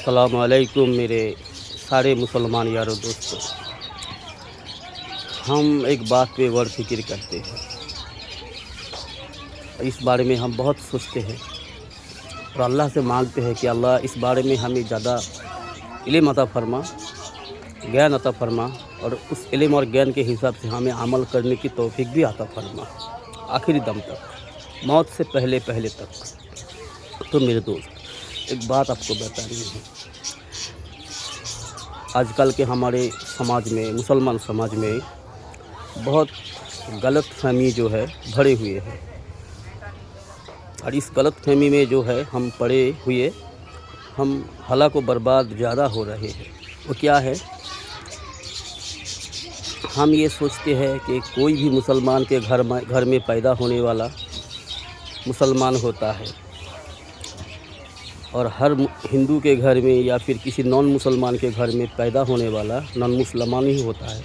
السلام علیکم میرے سارے مسلمان یارو دوستوں، ہم ایک بات پہ غور فکر کرتے ہیں، اس بارے میں ہم بہت سوچتے ہیں اور اللہ سے مانگتے ہیں کہ اللہ اس بارے میں ہمیں زیادہ علم عطا فرما، گیان عطا فرما، اور اس علم اور گیان کے حساب سے ہمیں عمل کرنے کی توفیق بھی عطا فرما آخری دم تک، موت سے پہلے تک۔ تو میرے دوست، ایک بات آپ کو بتانی ہے، آج کل کے ہمارے سماج میں، مسلمان سماج میں بہت غلط فہمی جو ہے بھرے ہوئے ہے، اور اس غلط فہمی میں جو ہے ہم پڑے ہوئے ہم ہلاک و برباد زیادہ ہو رہے ہیں۔ وہ کیا ہے؟ ہم یہ سوچتے ہیں کہ کوئی بھی مسلمان کے گھر میں پیدا ہونے والا مسلمان ہوتا ہے، اور ہر ہندو کے گھر میں یا پھر کسی نان مسلمان کے گھر میں پیدا ہونے والا نان مسلمان ہی ہوتا ہے،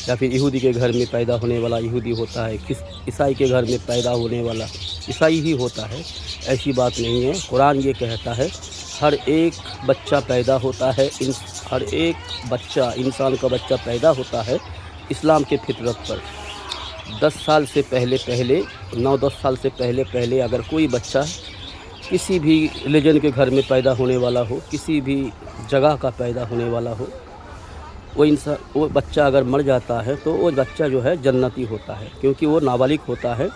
یا پھر یہودی کے گھر میں پیدا ہونے والا یہودی ہوتا ہے، عیسائی کے گھر میں پیدا ہونے والا عیسائی ہی ہوتا ہے۔ ایسی بات نہیں ہے، قرآن یہ کہتا ہے ہر ایک بچہ پیدا ہوتا ہے، ہر ایک بچہ، انسان کا بچہ پیدا ہوتا ہے اسلام کے فطرت پر۔ 10 سال سے پہلے 9-10 سال سے پہلے اگر کوئی بچہ کسی بھی ریلیجن کے گھر میں پیدا ہونے والا ہو، کسی بھی جگہ کا پیدا ہونے والا ہو، وہ بچہ اگر مر جاتا ہے تو وہ بچہ جو ہے جنتی ہوتا ہے، کیونکہ وہ نابالغ ہوتا ہے،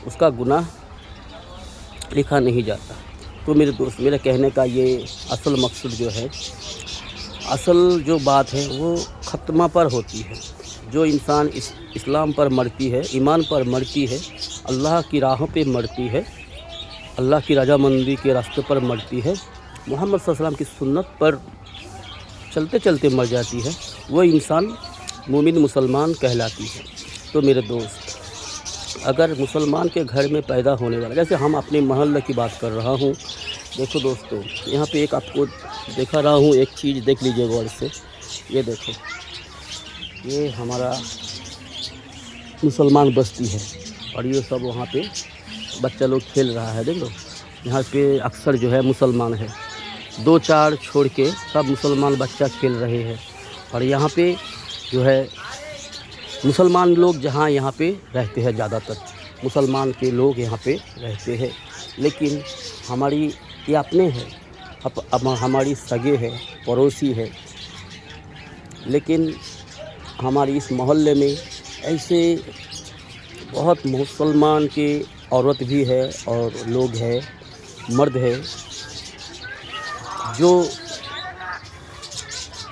اس کا گناہ لکھا نہیں جاتا۔ تو میرے دوست، میرے کہنے کا یہ اصل مقصد جو ہے، اصل جو بات ہے وہ ختمہ پر ہوتی ہے۔ جو انسان اسلام پر مرتی ہے، ایمان پر مرتی ہے، اللہ کی راہوں پہ مرتی ہے، اللہ کی رضامندی کے راستے پر مرتی ہے، محمد صلی اللہ علیہ وسلم کی سنت پر چلتے چلتے مر جاتی ہے، وہ انسان مومن مسلمان کہلاتی ہے۔ تو میرے دوست، اگر مسلمان کے گھر میں پیدا ہونے والا، جیسے ہم اپنے محلے کی بات کر رہا ہوں، دیکھو دوستو، یہاں پہ ایک آپ کو دکھا رہا ہوں، ایک چیز دیکھ لیجئے غور سے، یہ دیکھو، یہ ہمارا مسلمان بستی ہے، اور یہ سب وہاں پہ بچہ لوگ کھیل رہا ہے، دیکھ لو، یہاں پہ اکثر جو ہے مسلمان ہے، 2-4 چھوڑ کے سب مسلمان بچہ کھیل رہے ہیں، اور یہاں پہ جو ہے مسلمان لوگ یہاں پہ رہتے ہیں، زیادہ تر مسلمان کے لوگ یہاں پہ رہتے ہیں، لیکن ہماری یہ اپنے ہیں، ہماری سگے ہے، پڑوسی ہے، لیکن ہماری اس محلے میں ایسے بہت مسلمان کے عورت بھی ہے اور لوگ ہے، مرد ہے، جو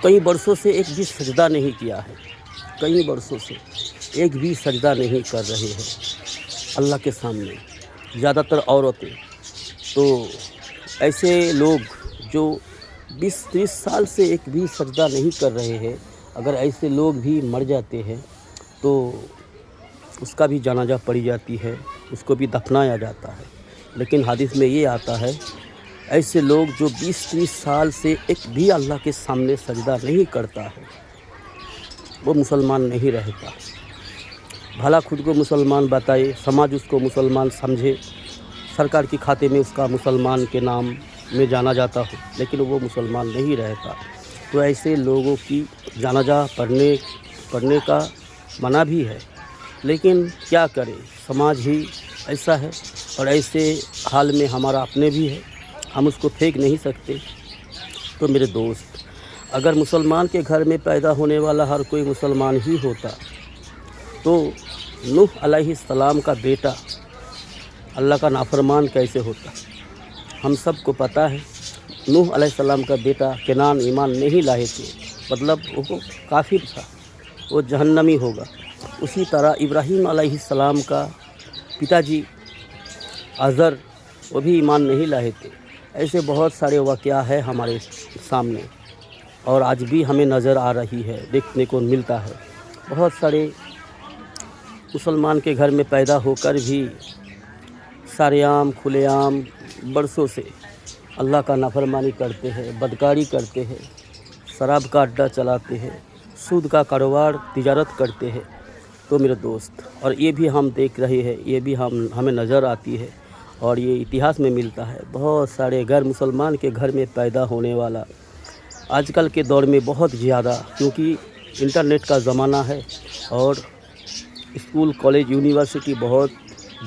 کئی برسوں سے ایک بھی سجدہ نہیں کیا ہے، کئی برسوں سے ایک بھی سجدہ نہیں کر رہے ہیں اللہ کے سامنے، زیادہ تر عورتیں۔ تو ایسے لوگ جو 20-30 سال سے ایک بھی سجدہ نہیں کر رہے ہیں، اگر ایسے لوگ بھی مر جاتے ہیں تو اس کا بھی جنازہ پڑی جاتی ہے، اس کو بھی دفنایا جاتا ہے، لیکن حدیث میں یہ آتا ہے ایسے لوگ جو 20-30 سال سے ایک بھی اللہ کے سامنے سجدہ نہیں کرتا ہے، وہ مسلمان نہیں رہتا۔ بھلا خود کو مسلمان بتائے، سماج اس کو مسلمان سمجھے، سرکار کی کھاتے میں اس کا مسلمان کے نام میں جانا جاتا ہو، لیکن وہ مسلمان نہیں رہتا۔ تو ایسے لوگوں کی جنازہ پڑھنے کا منع بھی ہے، لیکن کیا کرے، سماج ہی ایسا ہے، اور ایسے حال میں ہمارا اپنے بھی ہے، ہم اس کو پھینک نہیں سکتے۔ تو میرے دوست، اگر مسلمان کے گھر میں پیدا ہونے والا ہر کوئی مسلمان ہی ہوتا تو نوح علیہ السلام کا بیٹا اللہ کا نافرمان کیسے ہوتا؟ ہم سب کو پتہ ہے نوح علیہ السلام کا بیٹا کنعان ایمان نہیں لائے تھے، مطلب وہ کافر تھا، وہ جہنمی ہوگا۔ اسی طرح ابراہیم علیہ السلام کا پتا جی آزر، وہ بھی ایمان نہیں لائے تھے۔ ایسے بہت سارے واقعہ ہے ہمارے سامنے، اور آج بھی ہمیں نظر آ رہی ہے، دیکھنے کو ملتا ہے۔ بہت سارے مسلمان کے گھر میں پیدا ہو کر بھی سارے عام کھلے عام برسوں سے اللہ کا نافرمانی کرتے ہیں، بدکاری کرتے ہیں، شراب کا اڈہ چلاتے ہیں، سود کا کاروبار تجارت کرتے ہیں۔ تو میرے دوست، اور یہ بھی ہم دیکھ رہے ہیں، یہ بھی ہمیں نظر آتی ہے، اور یہ اتہاس میں ملتا ہے. بہت سارے غیر مسلمان کے گھر میں پیدا ہونے والا آج کل کے دور میں بہت زیادہ، کیونکہ انٹرنیٹ کا زمانہ ہے اور اسکول کالج یونیورسٹی بہت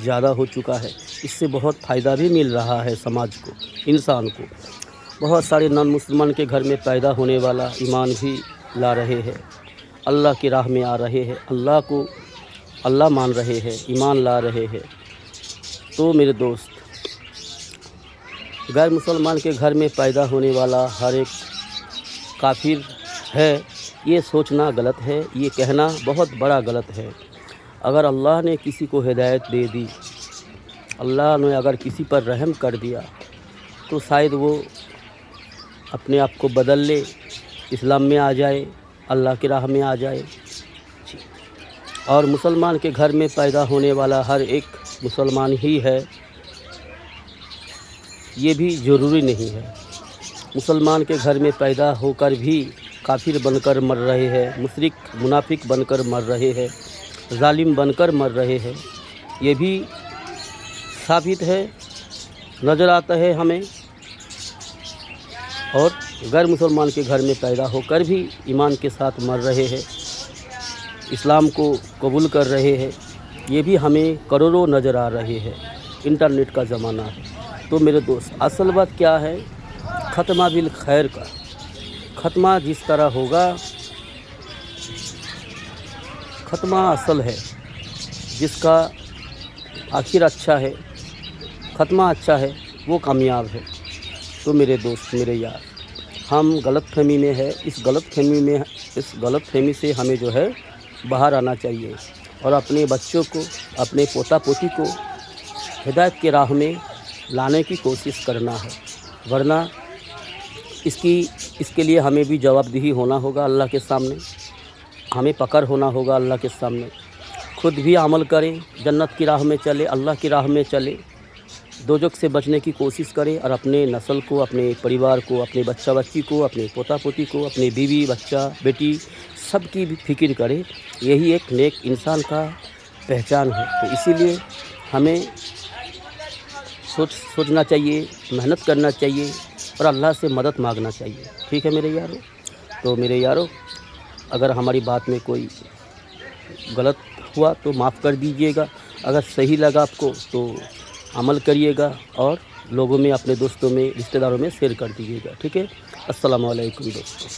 زیادہ ہو چکا ہے. اس سے بہت فائدہ بھی مل رہا ہے سماج کو، انسان کو. بہت سارے نان مسلمان کے گھر میں پیدا ہونے والا ایمان بھی لا رہے ہیں، اللہ کی راہ میں آ رہے ہیں، اللہ مان رہے ہیں، ایمان لا رہے ہیں. تو میرے دوست، غیر مسلمان کے گھر میں پیدا ہونے والا ہر ایک کافر ہے، یہ سوچنا غلط ہے، یہ کہنا بہت بڑا غلط ہے. اگر اللہ نے کسی کو ہدایت دے دی، اللہ نے اگر کسی پر رحم کر دیا، تو شاید وہ اپنے آپ کو بدل لے، اسلام میں آ جائے، اللہ کی راہ میں آ جائے. اور مسلمان کے گھر میں پیدا ہونے والا ہر ایک مسلمان ہی ہے، یہ بھی ضروری نہیں ہے. مسلمان کے گھر میں پیدا ہو کر بھی کافر بن کر مر رہے ہیں، مشرک منافق بن کر مر رہے ہیں، ظالم بن کر مر رہے ہیں. یہ بھی ثابت ہے، نظر آتا ہے ہمیں. اور غیر مسلمان کے گھر میں پیدا ہو کر بھی ایمان کے ساتھ مر رہے ہیں، اسلام کو قبول کر رہے ہیں. یہ بھی ہمیں کروڑوں نظر آ رہے ہیں. انٹرنیٹ کا زمانہ ہے. تو میرے دوست، اصل بات کیا ہے؟ ختمہ بالخیر کا. ختمہ جس طرح ہوگا، ختمہ اصل ہے. جس کا آخر اچھا ہے، ختمہ اچھا ہے، وہ کامیاب ہے. تو میرے دوست، میرے یار، ہم غلط فہمی میں ہے. اس غلط فہمی سے ہمیں جو ہے باہر آنا چاہیے اور اپنے بچوں کو، اپنے پوتا پوتی کو ہدایت کی راہ میں لانے کی کوشش کرنا ہے. ورنہ اس کے لیے ہمیں بھی جواب دہی ہونا ہوگا اللہ کے سامنے. ہمیں پکڑ ہونا ہوگا اللہ کے سامنے. خود بھی عمل کریں، جنت کی راہ میں چلے، اللہ کی راہ میں چلے، دوزخ سے بچنے کی کوشش کریں، اور اپنے نسل کو، اپنے پریوار کو، اپنے بچہ بچی کو، اپنے پوتا پوتی کو، اپنے بیوی بچہ بیٹی سب کی بھی فکر کریں. یہی ایک نیک انسان کا پہچان ہے. تو اسی لیے ہمیں سوچنا چاہیے، محنت کرنا چاہیے اور اللہ سے مدد مانگنا چاہیے. ٹھیک ہے میرے یارو؟ تو میرے یارو، اگر ہماری بات میں کوئی غلط ہوا تو معاف کر دیجیے گا. اگر صحیح لگا آپ کو تو عمل کریے گا اور لوگوں میں، اپنے دوستوں میں، رشتہ داروں میں شیئر کر دیجیے گا. ٹھیک ہے؟ السلام علیکم دوستوں.